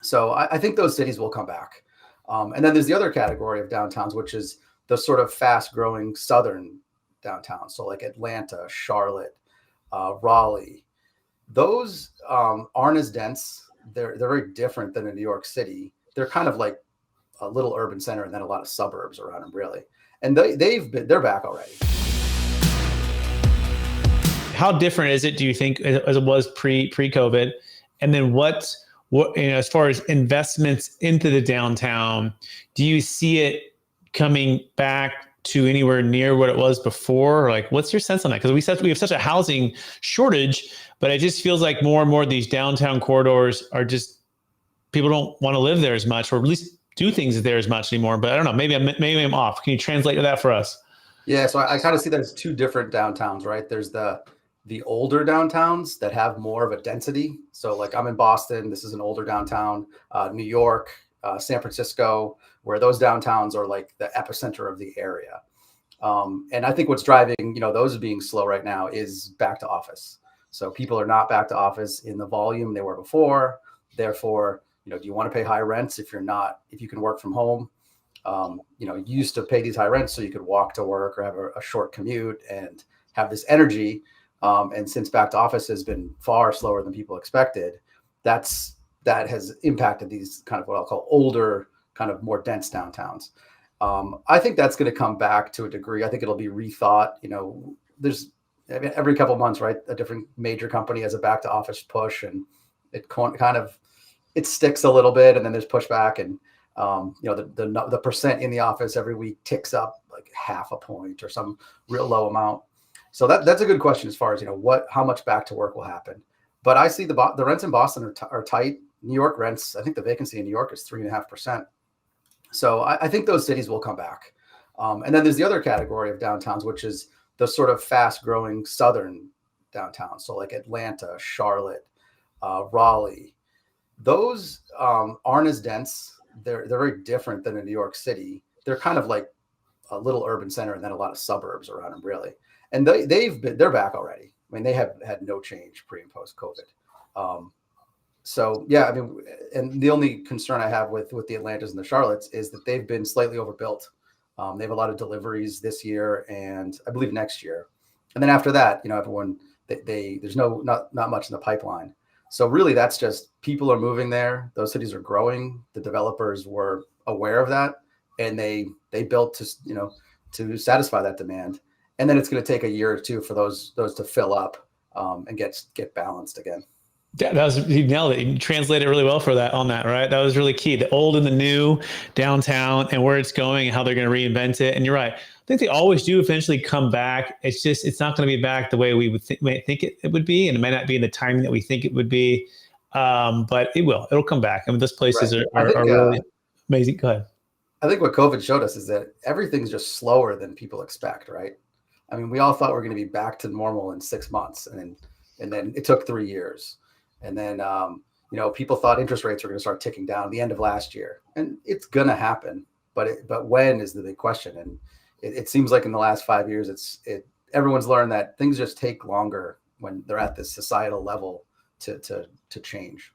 So I think those cities will come back. And then there's the other category of downtowns, which is the sort of fast growing southern downtowns. So like Atlanta, Charlotte, Raleigh, those aren't as dense. They're very different than in New York City. They're kind of like a little urban center and then a lot of suburbs around them, really. And they're back already. How different is it, do you think, as it was pre-COVID? And then what as far as investments into the downtown, do you see it coming back to anywhere near what it was before? Or like, what's your sense on that? Because we have such a housing shortage, but it just feels like more and more of these downtown corridors are just, people don't want to live there as much, or at least do things there as much anymore. But I don't know, maybe I'm off. Can you translate that for us? Yeah, so I kind of see that as two different downtowns, right? There's the older downtowns that have more of a density. So like I'm in Boston, this is an older downtown, New York, San Francisco, where those downtowns are like the epicenter of the area. And I think what's driving, those being slow right now is back to office. So people are not back to office in the volume they were before. Therefore, do you want to pay high rents if you can work from home? You used to pay these high rents so you could walk to work or have a short commute and have this energy. And since back to office has been far slower than people expected, that has impacted these kind of what I'll call older, kind of more dense downtowns. I think that's going to come back to a degree. I think it'll be rethought. There's every couple of months, right? A different major company has a back to office push, and it sticks a little bit, and then there's pushback, and the percent in the office every week ticks up like half a point or some real low amount. So that's a good question as far as how much back to work will happen. But I see the rents in Boston are tight. New York rents, I think the vacancy in New York is 3.5%. So I think those cities will come back. And then there's the other category of downtowns, which is the sort of fast growing southern downtowns. So like Atlanta, Charlotte, Raleigh, those aren't as dense. They're very different than in New York City. They're kind of like a little urban center and then a lot of suburbs around them, really. And they're back already. I mean, they have had no change pre and post COVID. So yeah, I mean, and the only concern I have with the Atlantas and the Charlottes is that they've been slightly overbuilt. They have a lot of deliveries this year and I believe next year. And then after that, everyone, there's not much in the pipeline. So really that's just people are moving there. Those cities are growing. The developers were aware of that and they built to satisfy that demand. And then it's going to take a year or two for those to fill up and get balanced again. You nailed it. You translated really well on that, right? That was really key. The old and the new downtown and where it's going and how they're going to reinvent it. And you're right. I think they always do eventually come back. It's not going to be back the way we would think it would be. And it might not be in the timing that we think it would be. But it will. It'll come back. I mean, those places are really amazing. Go ahead. I think what COVID showed us is that everything's just slower than people expect, right? I mean, we all thought we were going to be back to normal in 6 months, and then it took 3 years. And then, people thought interest rates were going to start ticking down at the end of last year, and it's going to happen. But when is the big question? And it seems like in the last 5 years, everyone's learned that things just take longer when they're at this societal level to change.